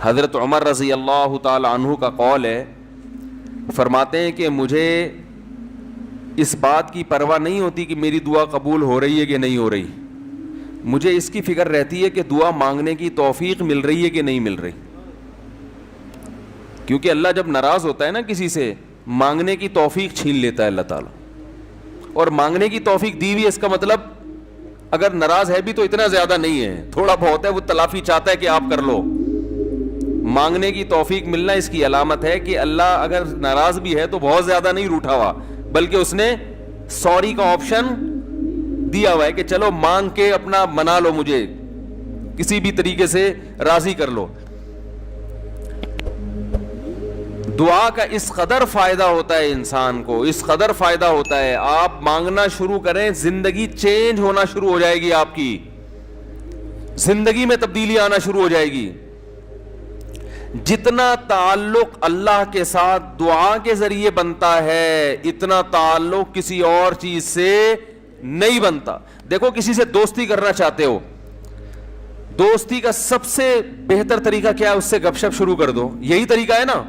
حضرت عمر رضی اللہ تعالی عنہ کا قول ہے، فرماتے ہیں کہ مجھے اس بات کی پرواہ نہیں ہوتی کہ میری دعا قبول ہو رہی ہے کہ نہیں ہو رہی، مجھے اس کی فکر رہتی ہے کہ دعا مانگنے کی توفیق مل رہی ہے کہ نہیں مل رہی. کیونکہ اللہ جب ناراض ہوتا ہے نا کسی سے، مانگنے کی توفیق چھین لیتا ہے اللہ تعالیٰ. اور مانگنے کی توفیق دی ہوئی ہے، اس کا مطلب اگر ناراض ہے بھی تو اتنا زیادہ نہیں ہے، تھوڑا بہت ہے، وہ تلافی چاہتا ہے کہ آپ کر لو. مانگنے کی توفیق ملنا اس کی علامت ہے کہ اللہ اگر ناراض بھی ہے تو بہت زیادہ نہیں روٹھا ہوا، بلکہ اس نے سوری کا آپشن دیا ہوا ہے کہ چلو مانگ کے اپنا منا لو، مجھے کسی بھی طریقے سے راضی کر لو. دعا کا اس قدر فائدہ ہوتا ہے انسان کو، اس قدر فائدہ ہوتا ہے، آپ مانگنا شروع کریں زندگی چینج ہونا شروع ہو جائے گی، آپ کی زندگی میں تبدیلی آنا شروع ہو جائے گی. جتنا تعلق اللہ کے ساتھ دعا کے ذریعے بنتا ہے اتنا تعلق کسی اور چیز سے نہیں بنتا. دیکھو کسی سے دوستی کرنا چاہتے ہو، دوستی کا سب سے بہتر طریقہ کیا ہے؟ اس سے گپ شپ شروع کر دو، یہی طریقہ ہے نا.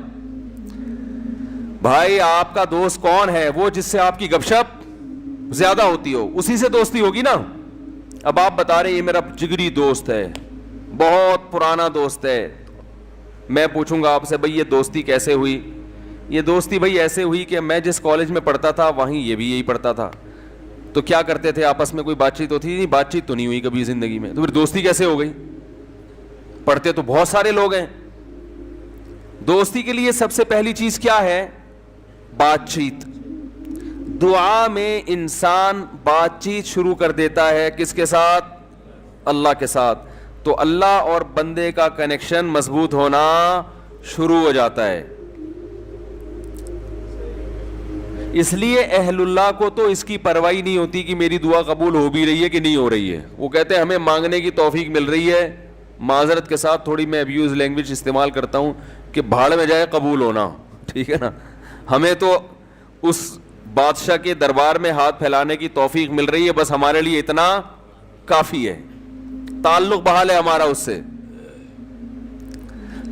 بھائی آپ کا دوست کون ہے؟ وہ جس سے آپ کی گپ شپ زیادہ ہوتی ہو، اسی سے دوستی ہوگی نا. اب آپ بتا رہے ہیں یہ میرا جگری دوست ہے، بہت پرانا دوست ہے. میں پوچھوں گا آپ سے بھائی یہ دوستی کیسے ہوئی؟ یہ دوستی بھائی ایسے ہوئی کہ میں جس کالج میں پڑھتا تھا وہیں یہ بھی یہی پڑھتا تھا. تو کیا کرتے تھے آپس میں؟ کوئی بات چیت ہوتی نہیں، بات چیت تو نہیں ہوئی کبھی زندگی میں، تو پھر دوستی کیسے ہو گئی؟ پڑھتے تو بہت سارے لوگ ہیں. دوستی کے لیے سب سے پہلی چیز کیا ہے؟ بات چیت. دعا میں انسان بات چیت شروع کر دیتا ہے کس کے ساتھ؟ اللہ کے ساتھ. تو اللہ اور بندے کا کنیکشن مضبوط ہونا شروع ہو جاتا ہے. اس لیے اہل اللہ کو تو اس کی پرواہ نہیں ہوتی کہ میری دعا قبول ہو بھی رہی ہے کہ نہیں ہو رہی ہے. وہ کہتے ہیں ہمیں مانگنے کی توفیق مل رہی ہے. معذرت کے ساتھ تھوڑی میں ابیوز لینگویج استعمال کرتا ہوں کہ بھاڑ میں جائے قبول ہونا، ٹھیک ہے نا. ہمیں تو اس بادشاہ کے دربار میں ہاتھ پھیلانے کی توفیق مل رہی ہے، بس ہمارے لیے اتنا کافی ہے، تعلق بحال ہے ہمارا اس سے.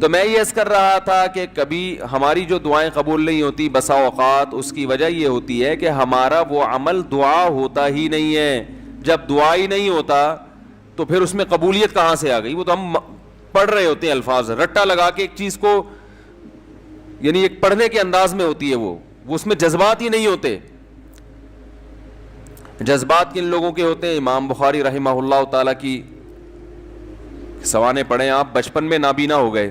تو میں یہ عرض کر رہا تھا کہ کبھی ہماری جو دعائیں قبول نہیں ہوتی بسا اوقات اس کی وجہ یہ ہوتی ہے کہ ہمارا وہ عمل دعا ہوتا ہی نہیں ہے. جب دعا ہی نہیں ہوتا تو پھر اس میں قبولیت کہاں سے آ گئی؟ وہ تو ہم پڑھ رہے ہوتے ہیں الفاظ رٹا لگا کے ایک چیز کو، یعنی ایک پڑھنے کے انداز میں ہوتی ہے، وہ اس میں جذبات ہی نہیں ہوتے. جذبات کن لوگوں کے ہوتے ہیں؟ امام بخاری رحمہ اللہ تعالیٰ کی سوانے پڑھیں آپ، بچپن میں نابینا ہو گئے،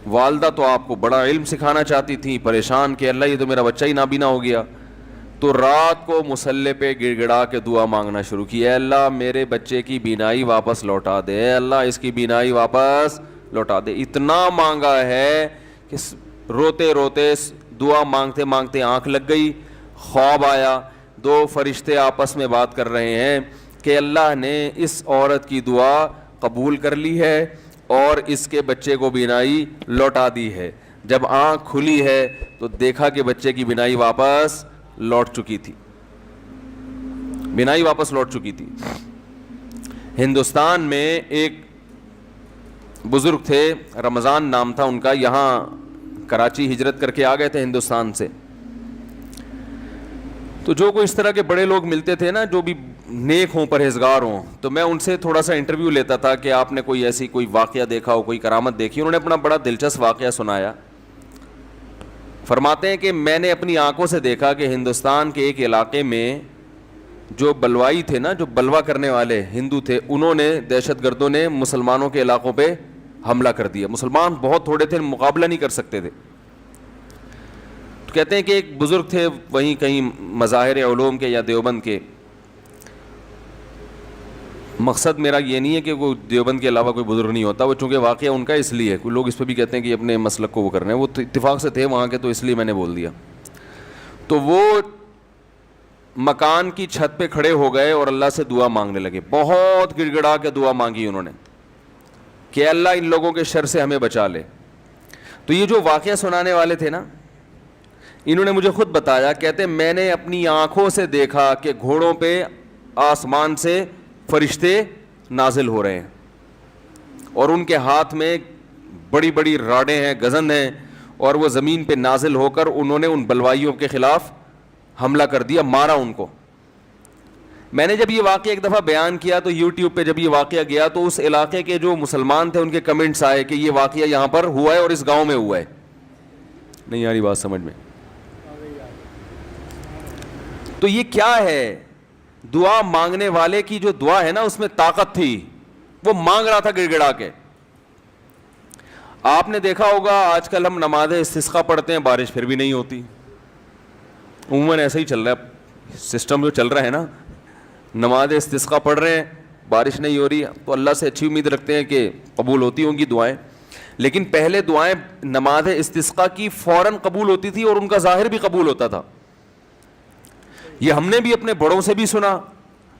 والدہ تو آپ کو بڑا علم سکھانا چاہتی تھی، پریشان کہ اللہ یہ تو میرا بچہ ہی نابینا ہو گیا. تو رات کو مصلی پہ گڑ گڑا کے دعا مانگنا شروع کی، اے اللہ میرے بچے کی بینائی واپس لوٹا دے، اے اللہ اس کی بینائی واپس لوٹا دے. اتنا مانگا ہے کہ روتے روتے دعا مانگتے مانگتے آنکھ لگ گئی، خواب آیا، دو فرشتے آپس میں بات کر رہے ہیں کہ اللہ نے اس عورت کی دعا قبول کر لی ہے اور اس کے بچے کو بینائی لوٹا دی ہے. جب آنکھ کھلی ہے تو دیکھا کہ بچے کی بینائی واپس لوٹ چکی تھی، بینائی واپس لوٹ چکی تھی. ہندوستان میں ایک بزرگ تھے، رمضان نام تھا ان کا، یہاں کراچی ہجرت کر کے آ گئے تھے ہندوستان سے. تو جو کوئی اس طرح کے بڑے لوگ ملتے تھے نا جو بھی نیک ہوں پرہیزگار ہوں، تو میں ان سے تھوڑا سا انٹرویو لیتا تھا کہ آپ نے کوئی ایسی کوئی واقعہ دیکھا ہو، کوئی کرامت دیکھی. انہوں نے اپنا بڑا دلچسپ واقعہ سنایا. فرماتے ہیں کہ میں نے اپنی آنکھوں سے دیکھا کہ ہندوستان کے ایک علاقے میں جو بلوائی تھے نا، جو بلوا کرنے والے ہندو تھے، انہوں نے، دہشت گردوں نے مسلمانوں کے علاقوں پہ حملہ کر دیا. مسلمان بہت تھوڑے تھے، مقابلہ نہیں کر سکتے تھے. تو کہتے ہیں کہ ایک بزرگ تھے وہیں کہیں مظاہر علوم کے یا دیوبند کے. مقصد میرا یہ نہیں ہے کہ وہ دیوبند کے علاوہ کوئی بزرگ نہیں ہوتا، وہ چونکہ واقعہ ان کا اس لیے، کوئی لوگ اس پہ بھی کہتے ہیں کہ اپنے مسلک کو وہ کرنا ہے، وہ اتفاق سے تھے وہاں کے، تو اس لیے میں نے بول دیا. تو وہ مکان کی چھت پہ کھڑے ہو گئے اور اللہ سے دعا مانگنے لگے. بہت گڑ گڑا کے دعا مانگی انہوں نے کہ اللہ ان لوگوں کے شر سے ہمیں بچا لے. تو یہ جو واقعہ سنانے والے تھے نا، انہوں نے مجھے خود بتایا، کہتے میں نے اپنی آنکھوں سے دیکھا کہ گھوڑوں پہ آسمان سے فرشتے نازل ہو رہے ہیں اور ان کے ہاتھ میں بڑی بڑی راڈیں ہیں, گزند ہیں, اور وہ زمین پہ نازل ہو کر انہوں نے ان بلوائیوں کے خلاف حملہ کر دیا, مارا ان کو. میں نے جب یہ واقعہ ایک دفعہ بیان کیا تو یوٹیوب پہ جب یہ واقعہ گیا تو اس علاقے کے جو مسلمان تھے ان کے کمنٹس آئے کہ یہ واقعہ یہاں پر ہوا ہے اور اس گاؤں میں ہوا ہے. نہیں آ رہی بات سمجھ میں؟ تو یہ کیا ہے؟ دعا مانگنے والے کی جو دعا ہے نا اس میں طاقت تھی, وہ مانگ رہا تھا گڑ گڑا کے. آپ نے دیکھا ہوگا آج کل ہم نماز استسقاء پڑھتے ہیں, بارش پھر بھی نہیں ہوتی. عموماً ایسا ہی چل رہا ہے سسٹم جو چل رہا ہے نا, نماز استسقاء پڑھ رہے ہیں, بارش نہیں ہو رہی, تو اللہ سے اچھی امید رکھتے ہیں کہ قبول ہوتی ہوں گی دعائیں. لیکن پہلے دعائیں نماز استسقاء کی فوراً قبول ہوتی تھی اور ان کا ظاہر بھی قبول ہوتا تھا. یہ ہم نے بھی اپنے بڑوں سے بھی سنا.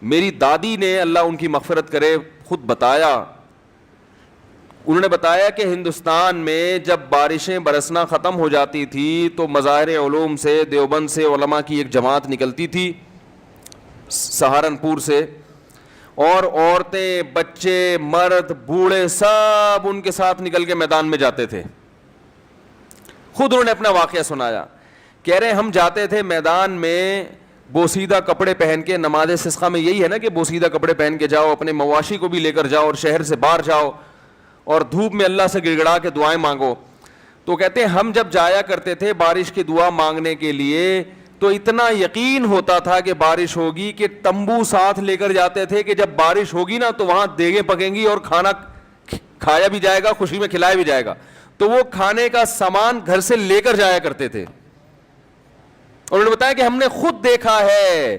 میری دادی نے, اللہ ان کی مغفرت کرے, خود بتایا, انہوں نے بتایا کہ ہندوستان میں جب بارشیں برسنا ختم ہو جاتی تھی تو مظاہر علوم سے, دیوبند سے علماء کی ایک جماعت نکلتی تھی, سہارنپور سے, اور عورتیں, بچے, مرد, بوڑھے سب ان کے ساتھ نکل کے میدان میں جاتے تھے. خود انہوں نے اپنا واقعہ سنایا, کہہ رہے ہم جاتے تھے میدان میں بوسیدہ کپڑے پہن کے. نماز استسقاء میں یہی ہے نا کہ بوسیدہ کپڑے پہن کے جاؤ, اپنے مواشی کو بھی لے کر جاؤ اور شہر سے باہر جاؤ اور دھوپ میں اللہ سے گڑ گڑا کے دعائیں مانگو. تو کہتے ہیں ہم جب جایا کرتے تھے بارش کی دعا مانگنے کے لیے تو اتنا یقین ہوتا تھا کہ بارش ہوگی کہ تمبو ساتھ لے کر جاتے تھے کہ جب بارش ہوگی نا تو وہاں دیگیں پکیں گی اور کھانا کھایا بھی جائے گا, خوشی میں کھلایا بھی جائے گا. تو وہ کھانے کا سامان گھر سے لے کر جایا کرتے تھے. اور انہوں نے بتایا کہ ہم نے خود دیکھا ہے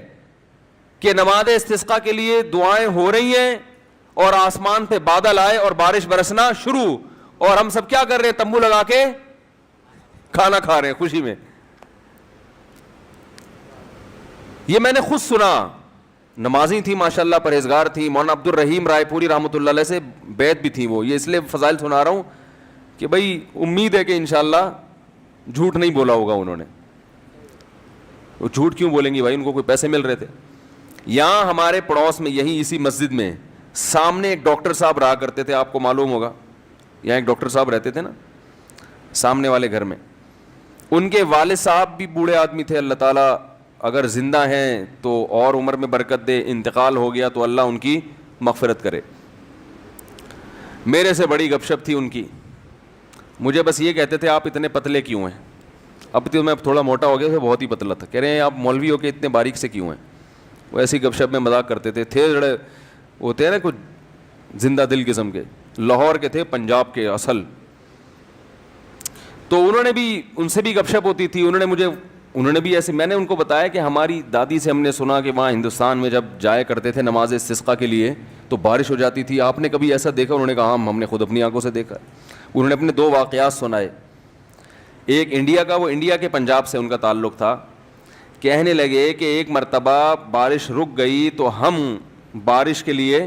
کہ نماز استسقاء کے لیے دعائیں ہو رہی ہیں اور آسمان پہ بادل آئے اور بارش برسنا شروع, اور ہم سب کیا کر رہے ہیں؟ تمبو لگا کے کھانا کھا رہے ہیں خوشی میں. یہ میں نے خود سنا. نمازی تھی ماشاءاللہ, پرہیزگار تھی, مولانا عبد الرحیم رائے پوری رحمۃ اللہ علیہ سے بیعت بھی تھی وہ. یہ اس لیے فضائل سنا رہا ہوں کہ بھائی امید ہے کہ انشاءاللہ جھوٹ نہیں بولا ہوگا انہوں نے. وہ جھوٹ کیوں بولیں گی بھائی, ان کو کوئی پیسے مل رہے تھے. یہاں ہمارے پڑوس میں یہی اسی مسجد میں سامنے ایک ڈاکٹر صاحب رہا کرتے تھے, آپ کو معلوم ہوگا, یہاں ایک ڈاکٹر صاحب رہتے تھے نا سامنے والے گھر میں. ان کے والد صاحب بھی بوڑھے آدمی تھے, اللہ تعالیٰ اگر زندہ ہیں تو اور عمر میں برکت دے, انتقال ہو گیا تو اللہ ان کی مغفرت کرے. میرے سے بڑی گپ شپ تھی ان کی. مجھے بس یہ کہتے تھے آپ اتنے پتلے کیوں ہیں؟ اب تو میں تھوڑا موٹا ہو گیا تھا, بہت ہی پتلا تھا. کہہ رہے ہیں آپ مولوی ہو کے اتنے باریک سے کیوں ہیں؟ وہ ایسی گپ شپ میں مذاق کرتے تھے. تھے جڑے ہوتے ہیں نا کچھ زندہ دل قسم کے, لاہور کے تھے, پنجاب کے اصل. تو انہوں نے بھی, ان سے بھی گپ شپ ہوتی تھی. انہوں نے بھی ایسے, میں نے ان کو بتایا کہ ہماری دادی سے ہم نے سنا کہ وہاں ہندوستان میں جب جایا کرتے تھے نماز استسقاء کے لیے تو بارش ہو جاتی تھی. آپ نے کبھی ایسا دیکھا؟ انہوں نے کہا ہم نے خود اپنی آنکھوں سے دیکھا. انہوں نے اپنے 2 واقعات سنائے. ایک انڈیا کا, وہ انڈیا کے پنجاب سے ان کا تعلق تھا. کہنے لگے کہ ایک مرتبہ بارش رک گئی تو ہم بارش کے لیے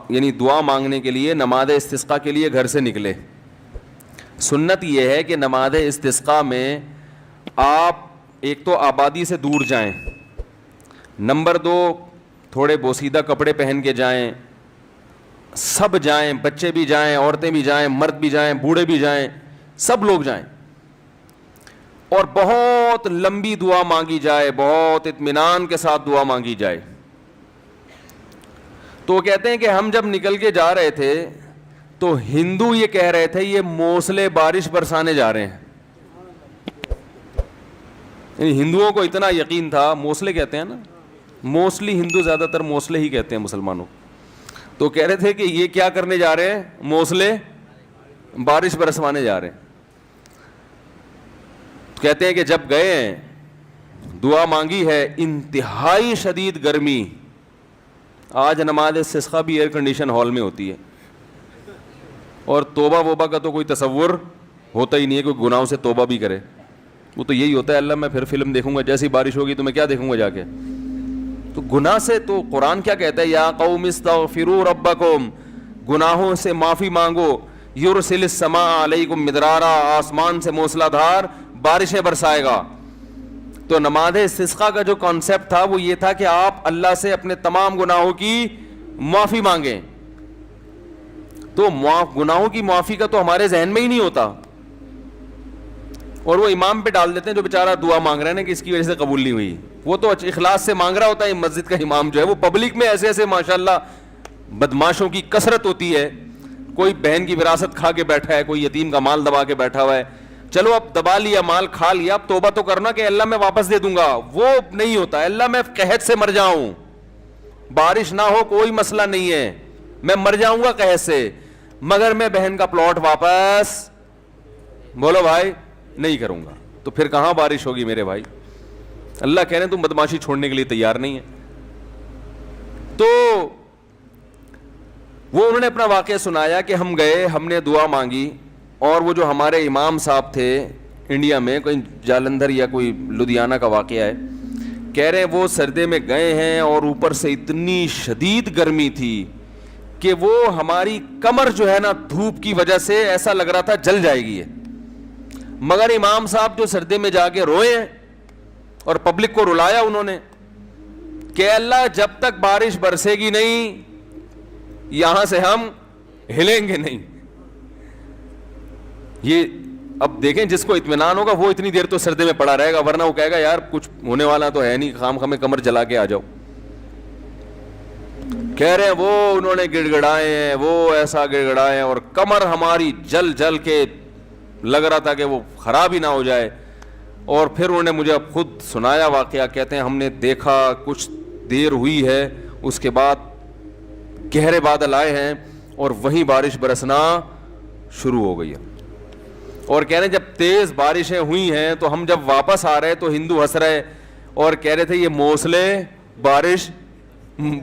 یعنی دعا مانگنے کے لیے نماز استسقاء کے لیے گھر سے نکلے. سنت یہ ہے کہ نماز استسقاء میں آپ ایک تو آبادی سے دور جائیں, نمبر 2 تھوڑے بوسیدہ کپڑے پہن کے جائیں, سب جائیں, بچے بھی جائیں, عورتیں بھی جائیں, مرد بھی جائیں, بوڑھے بھی جائیں, سب لوگ جائیں, اور بہت لمبی دعا مانگی جائے, بہت اطمینان کے ساتھ دعا مانگی جائے. تو وہ کہتے ہیں کہ ہم جب نکل کے جا رہے تھے تو ہندو یہ کہہ رہے تھے یہ موسلے بارش برسانے جا رہے ہیں. یعنی ہندوؤں کو اتنا یقین تھا, موسلے کہتے ہیں نا, موسٹلی ہندو زیادہ تر موسلے ہی کہتے ہیں مسلمانوں. تو کہہ رہے تھے کہ یہ کیا کرنے جا رہے ہیں؟ موسلے بارش برسوانے جا رہے ہیں. کہتے ہیں کہ جب گئے ہیں دعا مانگی ہے, انتہائی شدید گرمی. آج نماز استسقاء بھی ایئر کنڈیشن ہال میں ہوتی ہے, اور توبہ ووبہ کا تو کوئی تصور ہوتا ہی نہیں ہے, کوئی گناہوں سے توبہ بھی کرے. وہ تو یہی ہوتا ہے, اللہ میں پھر فلم دیکھوں گا, جیسی بارش ہوگی تو میں کیا دیکھوں گا جا کے. تو گناہ سے تو قرآن کیا کہتا ہے, یا قوم استغفروا ربکم, گناہوں سے معافی مانگو, یرسل السماء علیکم مدرارا, آسمان سے موسلا دھار بارشیں برسائے گا. تو نماز استسقاء کا جو کانسیپٹ تھا وہ یہ تھا کہ آپ اللہ سے اپنے تمام گناہوں کی معافی مانگیں. تو گناہوں کی معافی کا تو ہمارے ذہن میں ہی نہیں ہوتا, اور وہ امام پہ ڈال دیتے ہیں جو بیچارہ دعا مانگ رہا ہے نا کہ اس کی وجہ سے قبول نہیں ہوئی. وہ تو اخلاص سے مانگ رہا ہوتا ہے. مسجد کا امام جو ہے وہ پبلک میں ایسے ایسے ماشاءاللہ بدماشوں کی کثرت ہوتی ہے. کوئی بہن کی وراثت کھا کے بیٹھا ہے, کوئی یتیم کا مال دبا کے بیٹھا ہوا ہے. چلو اب دبا لیا, مال کھا لیا, اب توبہ تو کرنا کہ اللہ میں واپس دے دوں گا. وہ نہیں ہوتا. اللہ میں قحط سے مر جاؤں, بارش نہ ہو کوئی مسئلہ نہیں ہے, میں مر جاؤں گا قحط سے, مگر میں بہن کا پلاٹ واپس, بولو بھائی, نہیں کروں گا. تو پھر کہاں بارش ہوگی میرے بھائی؟ اللہ کہہ رہے ہیں تم بدماشی چھوڑنے کے لیے تیار نہیں ہے. تو وہ انہوں نے اپنا واقعہ سنایا کہ ہم گئے, ہم نے دعا مانگی, اور وہ جو ہمارے امام صاحب تھے انڈیا میں, کوئی جالندھر یا کوئی لدھیانہ کا واقعہ ہے, کہہ رہے ہیں وہ سردے میں گئے ہیں اور اوپر سے اتنی شدید گرمی تھی کہ وہ ہماری کمر جو ہے نا دھوپ کی وجہ سے ایسا لگ رہا تھا جل جائے گی. مگر امام صاحب جو سردے میں جا کے روئے ہیں اور پبلک کو رلایا انہوں نے کہ اللہ جب تک بارش برسے گی نہیں یہاں سے ہم ہلیں گے نہیں. یہ اب دیکھیں جس کو اطمینان ہوگا وہ اتنی دیر تو سردے میں پڑا رہے گا, ورنہ وہ کہے گا یار کچھ ہونے والا تو ہے نہیں, خام خامے کمر جلا کے آ جاؤ. کہہ رہے ہیں وہ انہوں نے گڑ گڑائے ہیں, وہ ایسا گڑ گڑائے ہیں اور کمر ہماری جل جل کے لگ رہا تھا کہ وہ خراب ہی نہ ہو جائے. اور پھر انہوں نے مجھے اب خود سنایا واقعہ, کہتے ہیں ہم نے دیکھا کچھ دیر ہوئی ہے, اس کے بعد گہرے بادل آئے ہیں اور وہیں بارش برسنا شروع ہو گئی ہے. اور کہہ رہے ہیں جب تیز بارشیں ہوئی ہیں تو ہم جب واپس آ رہے تو ہندو ہنس رہے اور کہہ رہے تھے یہ موسلے بارش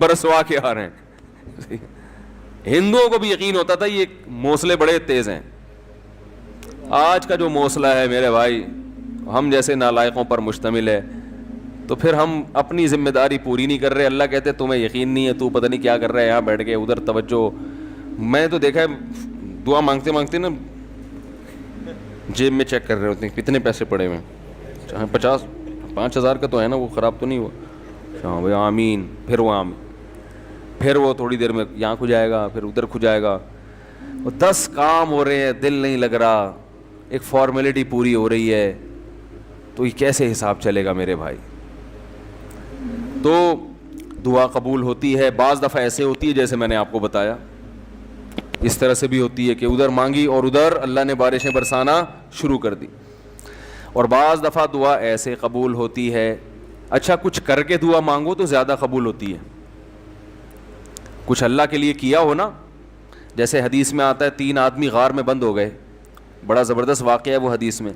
برسوا کے آ رہے ہیں. ہندوؤں کو بھی یقین ہوتا تھا یہ موسلے بڑے تیز ہیں. آج کا جو موسلا ہے میرے بھائی ہم جیسے نالائقوں پر مشتمل ہے, تو پھر ہم اپنی ذمہ داری پوری نہیں کر رہے. اللہ کہتے تمہیں یقین نہیں ہے, تو پتہ نہیں کیا کر رہا ہے یہاں بیٹھ کے, ادھر توجہ. میں تو دیکھا ہے دعا مانگتے مانگتے نا جیب میں چیک کر رہے ہوتے ہیں کتنے پیسے پڑے ہوئے ہیں, چاہے 5,000 کا تو ہے نا, وہ خراب تو نہیں ہوا. ہاں بھائی آمین, پھر وہ آمین, پھر وہ تھوڑی دیر میں یہاں کھو جائے گا, پھر ادھر کھو جائے گا. 10 کام ہو رہے ہیں, دل نہیں لگ رہا, ایک فارمیلٹی پوری ہو رہی ہے, تو یہ کیسے حساب چلے گا میرے بھائی؟ تو دعا قبول ہوتی ہے. بعض دفعہ ایسے ہوتی ہے جیسے میں نے آپ کو بتایا, اس طرح سے بھی ہوتی ہے کہ ادھر مانگی اور ادھر اللہ نے بارشیں برسانا شروع کر دی. اور بعض دفعہ دعا ایسے قبول ہوتی ہے, اچھا کچھ کر کے دعا مانگو تو زیادہ قبول ہوتی ہے. کچھ اللہ کے لیے کیا ہو نا, جیسے حدیث میں آتا ہے 3 آدمی غار میں بند ہو گئے, بڑا زبردست واقعہ ہے وہ حدیث میں.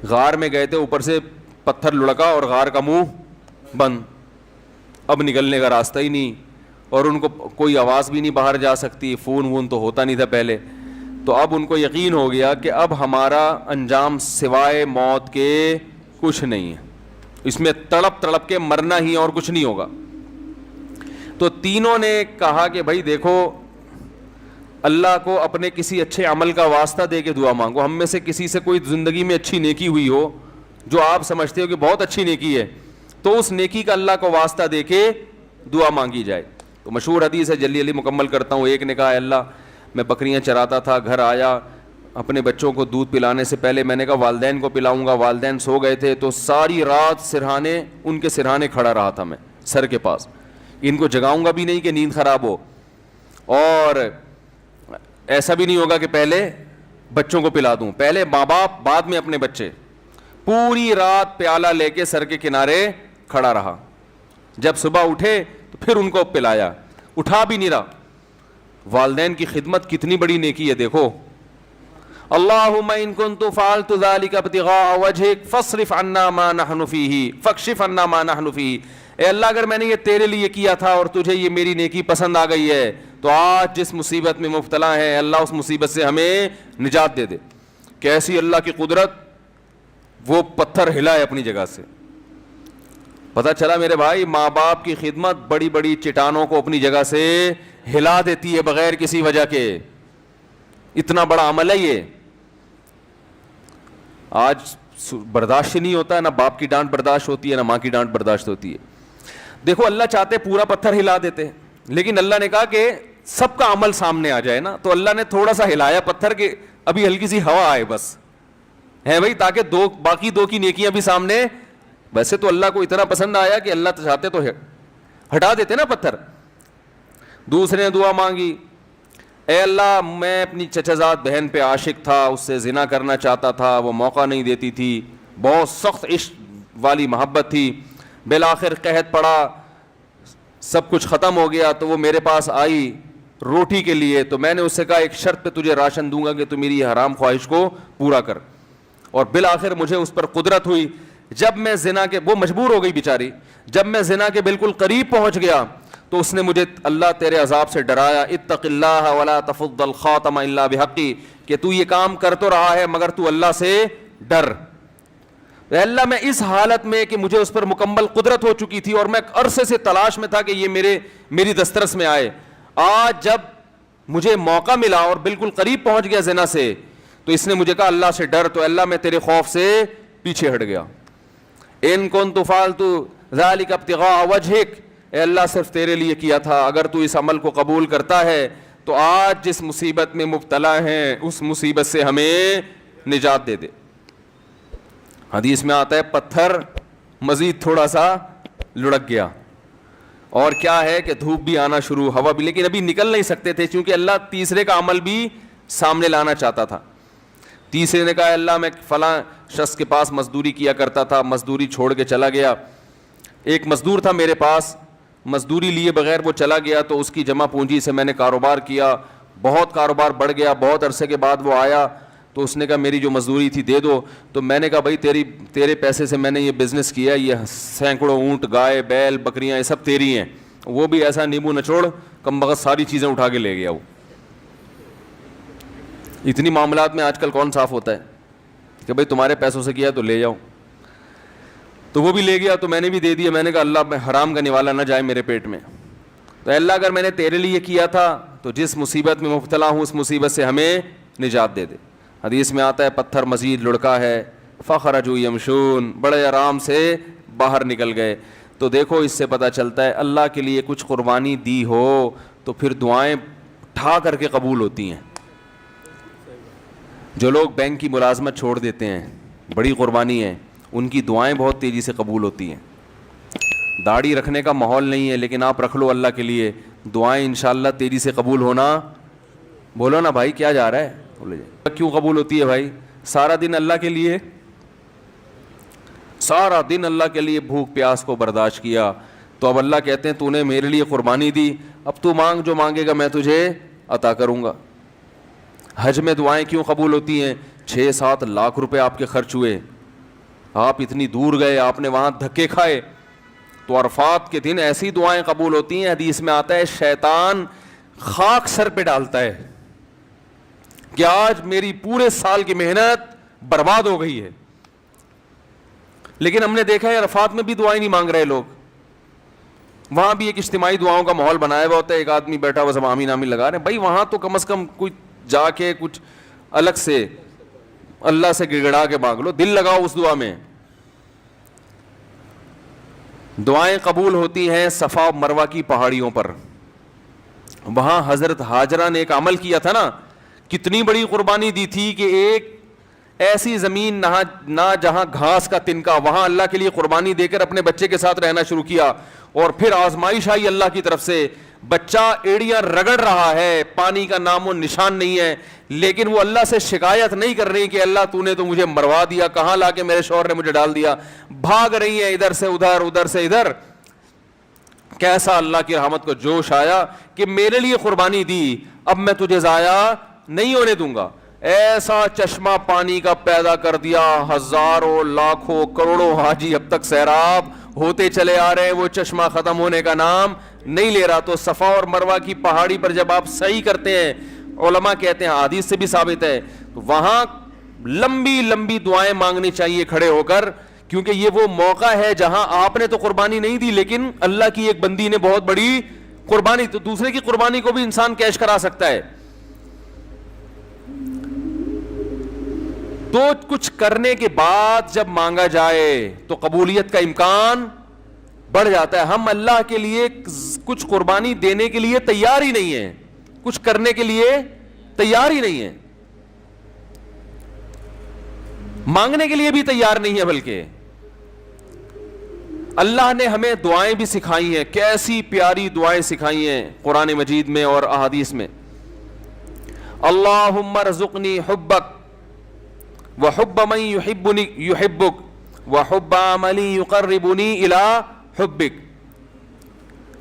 غار میں گئے تھے, اوپر سے پتھر لڑکا اور غار کا منہ بند, اب نکلنے کا راستہ ہی نہیں, اور ان کو کوئی آواز بھی نہیں باہر جا سکتی, فون وون تو ہوتا نہیں تھا پہلے. تو اب ان کو یقین ہو گیا کہ اب ہمارا انجام سوائے موت کے کچھ نہیں ہے, اس میں تڑپ تڑپ کے مرنا ہی اور کچھ نہیں ہوگا. تو تینوں نے کہا کہ بھائی دیکھو اللہ کو اپنے کسی اچھے عمل کا واسطہ دے کے دعا مانگو. ہم میں سے کسی سے کوئی زندگی میں اچھی نیکی ہوئی ہو جو آپ سمجھتے ہو کہ بہت اچھی نیکی ہے, تو اس نیکی کا اللہ کو واسطہ دے کے دعا مانگی جائے. تو مشہور حدیث ہے, جلدی جلدی مکمل کرتا ہوں. ایک نے کہا اللہ میں بکریاں چراتا تھا, گھر آیا, اپنے بچوں کو دودھ پلانے سے پہلے میں نے کہا والدین کو پلاؤں گا, والدین سو گئے تھے, تو ساری رات سرہانے ان کے سرہانے کھڑا رہا تھا میں سر کے پاس, ان کو جگاؤں گا بھی نہیں کہ نیند خراب ہو, اور ایسا بھی نہیں ہوگا کہ پہلے بچوں کو پلا دوں, پہلے ماں باپ بعد میں اپنے بچے. پوری رات پیالہ لے کے سر کے کنارے کھڑا رہا, جب صبح اٹھے تو پھر ان کو پلایا, اٹھا بھی نہیں رہا. والدین کی خدمت کتنی بڑی نیکی ہے دیکھو. اللہم ان کنت فعلت ذلک ابتغاء وجہک فاصرف عنا ما نحن فیہ فاکشف عنا ما نحن فیہ. اے اللہ اگر میں نے یہ تیرے لیے کیا تھا اور تجھے یہ میری نیکی پسند آ گئی ہے, تو آج جس مصیبت میں مبتلا ہے اللہ اس مصیبت سے ہمیں نجات دے دے. کیسی اللہ کی قدرت, وہ پتھر ہلائے اپنی جگہ سے. پتہ چلا میرے بھائی ماں باپ کی خدمت بڑی بڑی چٹانوں کو اپنی جگہ سے ہلا دیتی ہے بغیر کسی وجہ کے. اتنا بڑا عمل ہے یہ. آج برداشت نہیں ہوتا ہے, نہ باپ کی ڈانٹ برداشت ہوتی ہے, نہ ماں کی ڈانٹ برداشت ہوتی ہے. دیکھو اللہ چاہتے پورا پتھر ہلا دیتے, لیکن اللہ نے کہا کہ سب کا عمل سامنے آ جائے نا, تو اللہ نے تھوڑا سا ہلایا پتھر کے ابھی ہلکی سی ہوا آئے بس ہے بھائی, تاکہ باقی دو کی نیکیاں بھی سامنے. ویسے تو اللہ کو اتنا پسند آیا کہ اللہ چاہتے تو ہٹا دیتے نا پتھر. دوسرے نے دعا مانگی, اے اللہ میں اپنی چچا بہن پہ عاشق تھا, اس سے زنا کرنا چاہتا تھا, وہ موقع نہیں دیتی تھی, بہت سخت عشق والی محبت تھی, بالآخر قحط پڑا, سب کچھ ختم ہو گیا, تو وہ میرے پاس آئی روٹی کے لیے, تو میں نے اس سے کہا ایک شرط پہ تجھے راشن دوں گا کہ تو میری یہ حرام خواہش کو پورا کر, اور بالآخر مجھے اس پر قدرت ہوئی. جب میں زنا کے, وہ مجبور ہو گئی بیچاری, جب میں زنا کے بالکل قریب پہنچ گیا تو اس نے مجھے اللہ تیرے عذاب سے ڈرایا, اتق اللہ ولا تفض الخاتم الا بحقی, کہ تو یہ کام کر تو رہا ہے مگر تو اللہ سے ڈر. اللہ میں اس حالت میں کہ مجھے اس پر مکمل قدرت ہو چکی تھی اور میں عرصے سے تلاش میں تھا کہ یہ میری دسترس میں آئے, آج جب مجھے موقع ملا اور بالکل قریب پہنچ گیا زنا سے, تو اس نے مجھے کہا اللہ سے ڈر, تو اللہ میں تیرے خوف سے پیچھے ہٹ گیا. ان کنت فعلت ذلک ابتغاء وجہک, اے اللہ صرف تیرے لیے کیا تھا, اگر تو اس عمل کو قبول کرتا ہے تو آج جس مصیبت میں مبتلا ہیں اس مصیبت سے ہمیں نجات دے دے. حدیث میں آتا ہے پتھر مزید تھوڑا سا لڑک گیا, اور کیا ہے کہ دھوپ بھی آنا شروع, ہوا بھی, لیکن ابھی نکل نہیں سکتے تھے کیونکہ اللہ تیسرے کا عمل بھی سامنے لانا چاہتا تھا. تیسرے نے کہا اللہ میں فلاں شخص کے پاس مزدوری کیا کرتا تھا, مزدوری چھوڑ کے چلا گیا, ایک مزدور تھا میرے پاس, مزدوری لیے بغیر وہ چلا گیا, تو اس کی جمع پونجی سے میں نے کاروبار کیا, بہت کاروبار بڑھ گیا, بہت عرصے کے بعد وہ آیا تو اس نے کہا میری جو مزدوری تھی دے دو, تو میں نے کہا بھائی تیرے پیسے سے میں نے یہ بزنس کیا, یہ سینکڑوں اونٹ, گائے, بیل, بکریاں یہ سب تیری ہیں. وہ بھی ایسا نیمبو نچوڑ کم بخت ساری چیزیں اٹھا کے لے گیا. وہ اتنی معاملات میں آج کل کون صاف ہوتا ہے کہ بھائی تمہارے پیسوں سے کیا تو لے جاؤ, تو وہ بھی لے گیا, تو میں نے بھی دے دیا. میں نے کہا اللہ میں حرام کا نوالا نہ جائے میرے پیٹ میں, تو اللہ اگر میں نے تیرے لیے کیا تھا تو جس مصیبت میں مبتلا ہوں اس مصیبت سے ہمیں نجات دے دے. حدیث میں آتا ہے پتھر مزید لڑکا ہے, فخرجوا یمشون, بڑے آرام سے باہر نکل گئے. تو دیکھو اس سے پتہ چلتا ہے اللہ کے لیے کچھ قربانی دی ہو تو پھر دعائیں ٹھا کر کے قبول ہوتی ہیں. جو لوگ بینک کی ملازمت چھوڑ دیتے ہیں, بڑی قربانی ہے, ان کی دعائیں بہت تیزی سے قبول ہوتی ہیں. داڑھی رکھنے کا ماحول نہیں ہے لیکن آپ رکھ لو اللہ کے لیے, دعائیں انشاءاللہ تیزی سے قبول ہونا. بولو نا بھائی کیا جا رہا ہے, بولے کیوں قبول ہوتی ہے بھائی؟ سارا دن اللہ کے لیے, سارا دن اللہ کے لیے بھوک پیاس کو برداشت کیا, تو اب اللہ کہتے ہیں تو نے میرے لیے قربانی دی, اب تو مانگ, جو مانگے گا میں تجھے عطا کروں گا. حج میں دعائیں کیوں قبول ہوتی ہیں؟ 6-7 لاکھ روپے آپ کے خرچ ہوئے, آپ اتنی دور گئے, آپ نے وہاں دھکے کھائے, تو عرفات کے دن ایسی دعائیں قبول ہوتی ہیں. حدیث میں آتا ہے شیطان خاک سر پہ ڈالتا ہے کہ آج میری پورے سال کی محنت برباد ہو گئی ہے. لیکن ہم نے دیکھا ہے عرفات میں بھی دعائیں نہیں مانگ رہے لوگ, وہاں بھی ایک اجتماعی دعاؤں کا ماحول بنایا ہوا ہوتا ہے, ایک آدمی بیٹھا ہوا سب آمین آمین لگا رہے ہیں. بھائی وہاں تو کم از کم کوئی جا کے کچھ الگ سے اللہ سے گڑگڑا کے مانگ لو, دل لگاؤ اس دعا میں. دعائیں قبول ہوتی ہیں صفا و مروہ کی پہاڑیوں پر. وہاں حضرت ہاجرہ نے ایک عمل کیا تھا نا, کتنی بڑی قربانی دی تھی کہ ایک ایسی زمین نہ جہاں گھاس کا تنکا, وہاں اللہ کے لیے قربانی دے کر اپنے بچے کے ساتھ رہنا شروع کیا. اور پھر آزمائش آئی اللہ کی طرف سے, بچہ ایڑیاں رگڑ رہا ہے, پانی کا نام و نشان نہیں ہے, لیکن وہ اللہ سے شکایت نہیں کر رہی کہ اللہ تو نے تو مجھے مروا دیا, کہاں لا کے میرے شوہر نے مجھے ڈال دیا. بھاگ رہی ہیں ادھر سے ادھر, ادھر سے ادھر. کیسا اللہ کی رحمت کو جوش آیا کہ میرے لیے قربانی دی, اب میں تجھے ضائع نہیں ہونے دوں گا. ایسا چشمہ پانی کا پیدا کر دیا, ہزاروں لاکھوں کروڑوں حاجی اب تک سیراب ہوتے چلے آ رہے ہیں, وہ چشمہ ختم ہونے کا نام نہیں لے رہا. تو صفا اور مروہ کی پہاڑی پر جب آپ صحیح کرتے ہیں, علماء کہتے ہیں حدیث سے بھی ثابت ہے, تو وہاں لمبی لمبی دعائیں مانگنی چاہیے کھڑے ہو کر, کیونکہ یہ وہ موقع ہے جہاں آپ نے تو قربانی نہیں دی لیکن اللہ کی ایک بندی نے بہت بڑی قربانی, تو دوسرے کی قربانی کو بھی انسان کیش کرا سکتا ہے. تو کچھ کرنے کے بعد جب مانگا جائے تو قبولیت کا امکان بڑھ جاتا ہے. ہم اللہ کے لیے کچھ قربانی دینے کے لیے تیار ہی نہیں ہیں, کچھ کرنے کے لیے تیار ہی نہیں ہے, مانگنے کے لیے بھی تیار نہیں ہے. بلکہ اللہ نے ہمیں دعائیں بھی سکھائی ہیں, کیسی پیاری دعائیں سکھائی ہیں قرآن مجید میں اور احادیث میں. اللہم ارزقنی حبک وحب من یحبنی یحبک وحب عمل یقربنی الی حبک.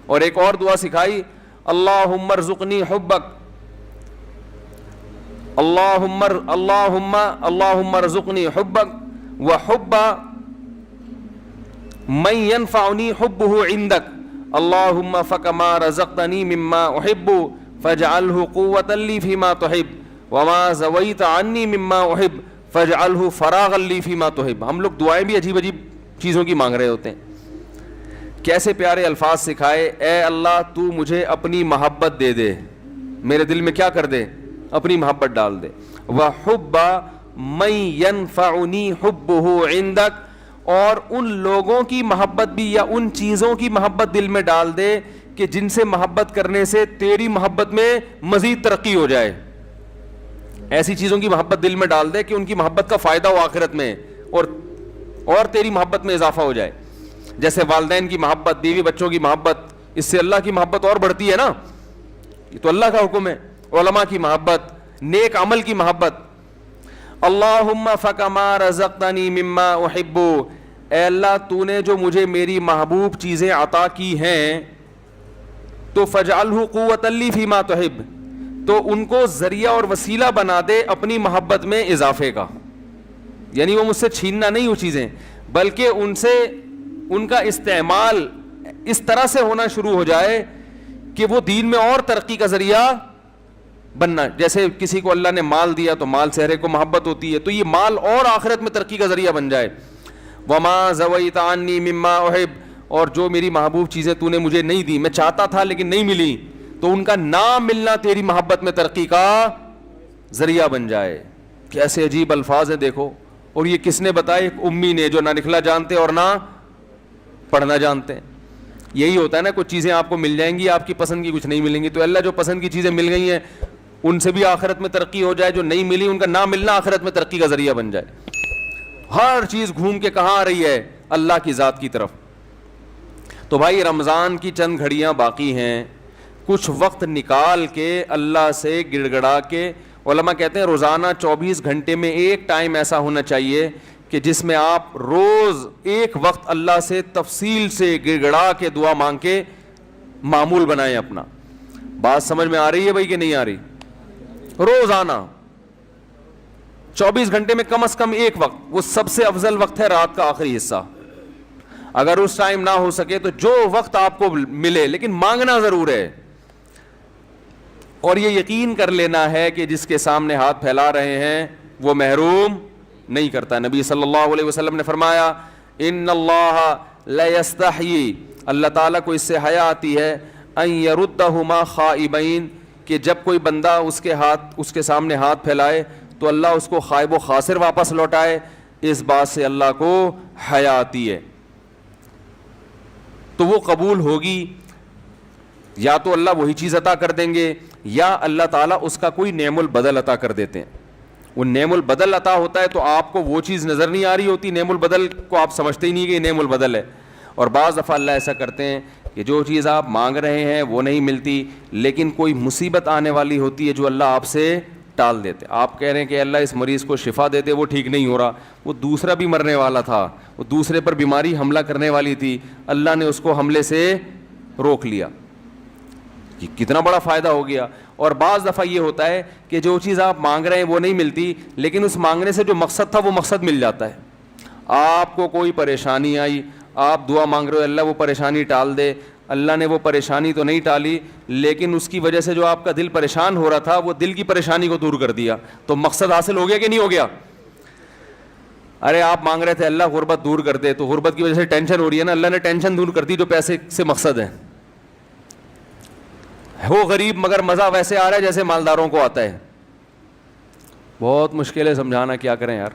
اور ایک اور دعا سکھائی, اللہم ارزقنی حبک اللہم ارزقنی حبک وحب من ينفعنی حبہ عندک اللہم فکما رزقتنی مما احب فاجعلہ قوۃ لی فیما تحب وما زویت عنی مما احب فاجعلہ فراغا لی فیما تحب. ہم لوگ دعائیں بھی عجیب عجیب چیزوں کی مانگ رہے ہوتے ہیں. کیسے پیارے الفاظ سکھائے, اے اللہ تو مجھے اپنی محبت دے دے, میرے دل میں کیا کر دے, اپنی محبت ڈال دے. وحب من ينفعنی حبہ عندک, اور ان لوگوں کی محبت بھی یا ان چیزوں کی محبت دل میں ڈال دے کہ جن سے محبت کرنے سے تیری محبت میں مزید ترقی ہو جائے. ایسی چیزوں کی محبت دل میں ڈال دے کہ ان کی محبت کا فائدہ ہو آخرت میں اور تیری محبت میں اضافہ ہو جائے. جیسے والدین کی محبت, بیوی بچوں کی محبت, اس سے اللہ کی محبت اور بڑھتی ہے نا, یہ تو اللہ کا حکم ہے. علماء کی محبت, نیک عمل کی محبت. اللہم فکما رزقتنی مما احب, اے اللہ تو نے جو مجھے میری محبوب چیزیں عطا کی ہیں تو فاجعلہ قوۃ لی فیما تحب, تو ان کو ذریعہ اور وسیلہ بنا دے اپنی محبت میں اضافے کا. یعنی وہ مجھ سے چھیننا نہیں وہ چیزیں, بلکہ ان کا استعمال اس طرح سے ہونا شروع ہو جائے کہ وہ دین میں اور ترقی کا ذریعہ بننا. جیسے کسی کو اللہ نے مال دیا تو مال سے ہر ایک کو محبت ہوتی ہے, تو یہ مال اور آخرت میں ترقی کا ذریعہ بن جائے. وما زویت عنی مما احب, اور جو میری محبوب چیزیں تو نے مجھے نہیں دی, میں چاہتا تھا لیکن نہیں ملی, تو ان کا نہ ملنا تیری محبت میں ترقی کا ذریعہ بن جائے. کیسے عجیب الفاظ ہیں دیکھو. اور یہ کس نے بتائے, ایک امی نے جو نہ لکھنا جانتے اور نہ پڑھنا جانتے ہیں. یہی ہوتا ہے نا, کچھ چیزیں آپ کو مل جائیں گی آپ کی پسند کی, کچھ نہیں ملیں گی. تو اللہ جو پسند کی چیزیں مل گئی ہیں ان سے بھی آخرت میں ترقی ہو جائے, جو نہیں ملی ان کا نہ ملنا آخرت میں ترقی کا ذریعہ بن جائے. ہر چیز گھوم کے کہاں آ رہی ہے, اللہ کی ذات کی طرف. تو بھائی رمضان کی چند گھڑیاں باقی ہیں, کچھ وقت نکال کے اللہ سے گڑ گڑا کے. علماء کہتے ہیں روزانہ 24 گھنٹے میں ایک ٹائم ایسا ہونا چاہیے کہ جس میں آپ روز ایک وقت اللہ سے تفصیل سے گڑ گڑا کے دعا مانگ کے معمول بنائیں اپنا. بات سمجھ میں آ رہی ہے بھائی کہ نہیں آ رہی؟ روزانہ 24 گھنٹے میں کم از کم ایک وقت, وہ سب سے افضل وقت ہے رات کا آخری حصہ. اگر اس ٹائم نہ ہو سکے تو جو وقت آپ کو ملے, لیکن مانگنا ضرور ہے. اور یہ یقین کر لینا ہے کہ جس کے سامنے ہاتھ پھیلا رہے ہیں وہ محروم نہیں کرتا. نبی صلی اللہ علیہ وسلم نے فرمایا, ان اللہ لا یستحیی, اللہ تعالیٰ کو اس سے حیا آتی ہے, ان یردہما خائبین, کہ جب کوئی بندہ اس کے سامنے ہاتھ پھیلائے تو اللہ اس کو خائب و خاسر واپس لوٹائے. اس بات سے اللہ کو حیا آتی ہے. تو وہ قبول ہوگی, یا تو اللہ وہی چیز عطا کر دیں گے, یا اللہ تعالیٰ اس کا کوئی نعم البدل عطا کر دیتے ہیں. وہ نعم البدل عطا ہوتا ہے تو آپ کو وہ چیز نظر نہیں آ رہی ہوتی, نعم البدل کو آپ سمجھتے ہی نہیں کہ یہ نعم البدل ہے. اور بعض دفعہ اللہ ایسا کرتے ہیں کہ جو چیز آپ مانگ رہے ہیں وہ نہیں ملتی, لیکن کوئی مصیبت آنے والی ہوتی ہے جو اللہ آپ سے ٹال دیتے. آپ کہہ رہے ہیں کہ اللہ اس مریض کو شفا دے دے, وہ ٹھیک نہیں ہو رہا, وہ دوسرا بھی مرنے والا تھا, وہ دوسرے پر بیماری حملہ کرنے والی تھی, اللہ نے اس کو حملے سے روک لیا. یہ کتنا بڑا فائدہ ہو گیا. اور بعض دفعہ یہ ہوتا ہے کہ جو چیز آپ مانگ رہے ہیں وہ نہیں ملتی, لیکن اس مانگنے سے جو مقصد تھا وہ مقصد مل جاتا ہے. آپ کو کوئی پریشانی آئی, آپ دعا مانگ رہے ہو اللہ وہ پریشانی ٹال دے, اللہ نے وہ پریشانی تو نہیں ٹالی, لیکن اس کی وجہ سے جو آپ کا دل پریشان ہو رہا تھا وہ دل کی پریشانی کو دور کر دیا. تو مقصد حاصل ہو گیا کہ نہیں ہو گیا؟ ارے آپ مانگ رہے تھے اللہ غربت دور کر دے, تو غربت کی وجہ سے ٹینشن ہو رہی ہے نا, اللہ نے ٹینشن دور کر دی جو پیسے سے مقصد ہے. ہو غریب مگر مزہ ویسے آ رہا ہے جیسے مالداروں کو آتا ہے. بہت مشکل ہے سمجھانا, کیا کریں یار.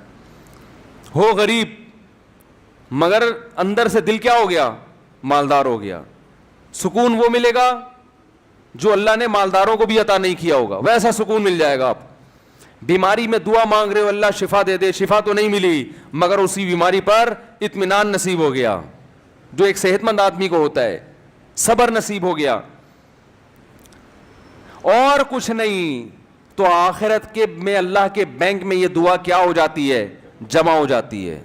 ہو غریب مگر اندر سے دل کیا ہو گیا؟ مالدار ہو گیا. سکون وہ ملے گا جو اللہ نے مالداروں کو بھی عطا نہیں کیا ہوگا، ویسا سکون مل جائے گا آپ. بیماری میں دعا مانگ رہے ہو اللہ شفا دے دے، شفا تو نہیں ملی مگر اسی بیماری پر اطمینان نصیب ہو گیا جو ایک صحت مند آدمی کو ہوتا ہے، صبر نصیب ہو گیا. اور کچھ نہیں تو آخرت کے میں اللہ کے بینک میں یہ دعا کیا ہو جاتی ہے؟ جمع ہو جاتی ہے،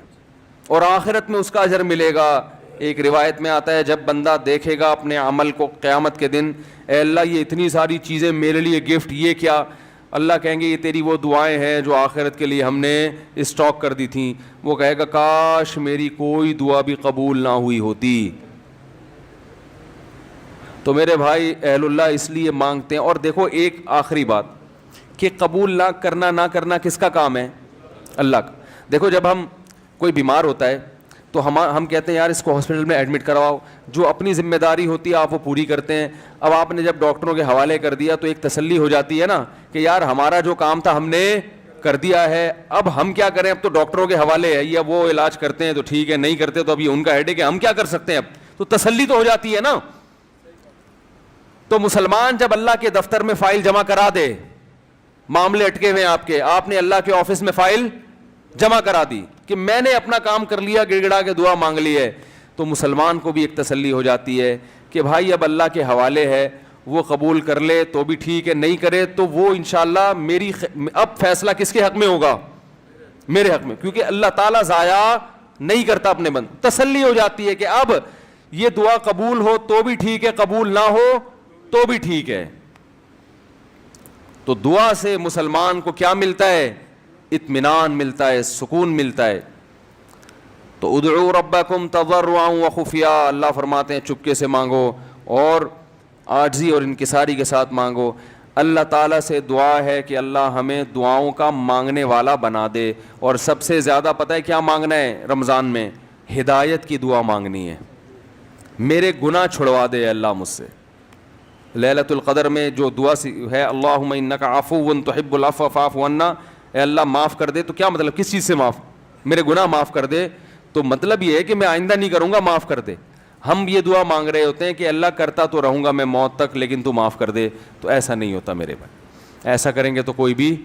اور آخرت میں اس کا اجر ملے گا. ایک روایت میں آتا ہے جب بندہ دیکھے گا اپنے عمل کو قیامت کے دن، اے اللہ یہ اتنی ساری چیزیں میرے لیے گفٹ، یہ کیا؟ اللہ کہیں گے یہ تیری وہ دعائیں ہیں جو آخرت کے لیے ہم نے اسٹاک کر دی تھیں. وہ کہے گا کاش میری کوئی دعا بھی قبول نہ ہوئی ہوتی. تو میرے بھائی اہل اللہ اس لیے مانگتے ہیں. اور دیکھو ایک آخری بات کہ قبول نہ کرنا کس کا کام ہے؟ اللہ کا. دیکھو جب ہم کوئی بیمار ہوتا ہے تو ہم کہتے ہیں یار اس کو ہاسپٹل میں ایڈمٹ کرواؤ، جو اپنی ذمہ داری ہوتی ہے آپ وہ پوری کرتے ہیں. اب آپ نے جب ڈاکٹروں کے حوالے کر دیا تو ایک تسلی ہو جاتی ہے نا کہ یار ہمارا جو کام تھا ہم نے کر دیا ہے، اب ہم کیا کریں، اب تو ڈاکٹروں کے حوالے ہے، یا وہ علاج کرتے ہیں تو ٹھیک ہے، نہیں کرتے تو اب یہ ان کا ہیڈیک ہے، ہم کیا کر سکتے ہیں. اب تو تسلی تو ہو جاتی ہے نا. تو مسلمان جب اللہ کے دفتر میں فائل جمع کرا دے، معاملے اٹکے ہوئے آپ نے اللہ کے آفس میں فائل جمع کرا دی کہ میں نے اپنا کام کر لیا، گڑ گڑا کے دعا مانگ لی ہے، تو مسلمان کو بھی ایک تسلی ہو جاتی ہے کہ بھائی اب اللہ کے حوالے ہے، وہ قبول کر لے تو بھی ٹھیک ہے، نہیں کرے تو وہ انشاءاللہ اب فیصلہ کس کے حق میں ہوگا؟ میرے حق میں، کیونکہ اللہ تعالیٰ ضائع نہیں کرتا اپنے بند. تسلی ہو جاتی ہے کہ اب یہ دعا قبول ہو تو بھی ٹھیک ہے، قبول نہ ہو تو بھی ٹھیک ہے. تو دعا سے مسلمان کو کیا ملتا ہے؟ اطمینان ملتا ہے، سکون ملتا ہے. تو ادعوا ربکم تضرعا وخفیا، اللہ فرماتے ہیں چپکے سے مانگو اور عاجزی اور انکساری کے ساتھ مانگو. اللہ تعالیٰ سے دعا ہے کہ اللہ ہمیں دعاؤں کا مانگنے والا بنا دے. اور سب سے زیادہ پتہ ہے کیا مانگنا ہے رمضان میں؟ ہدایت کی دعا مانگنی ہے. میرے گناہ چھڑوا دے اللہ مجھ سے. لیلۃ القدر میں جو دعا ہے اللہم انک عفو تحب العفو فاعف عنا، اے اللہ معاف کر دے. تو کیا مطلب؟ کس چیز سے معاف؟ میرے گناہ معاف کر دے. تو مطلب یہ ہے کہ میں آئندہ نہیں کروں گا، معاف کر دے. ہم یہ دعا مانگ رہے ہوتے ہیں کہ اللہ کرتا تو رہوں گا میں موت تک لیکن تو معاف کر دے. تو ایسا نہیں ہوتا میرے بھائی. ایسا کریں گے تو کوئی بھی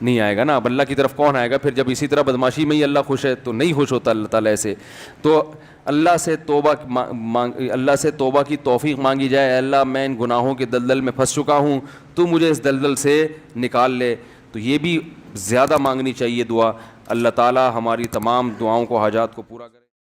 نہیں آئے گا نا. اب اللہ کی طرف کون آئے گا پھر؟ جب اسی طرح بدماشی میں ہی اللہ خوش ہے تو نہیں خوش ہوتا اللہ تعالیٰ ایسے. تو اللہ سے توبہ کی توفیق مانگی جائے. اے اللہ میں ان گناہوں کے دلدل میں پھنس چکا ہوں، تو مجھے اس دلدل سے نکال لے. تو یہ بھی زیادہ مانگنی چاہیے دعا. اللہ تعالیٰ ہماری تمام دعاؤں کو، حاجات کو پورا کرے.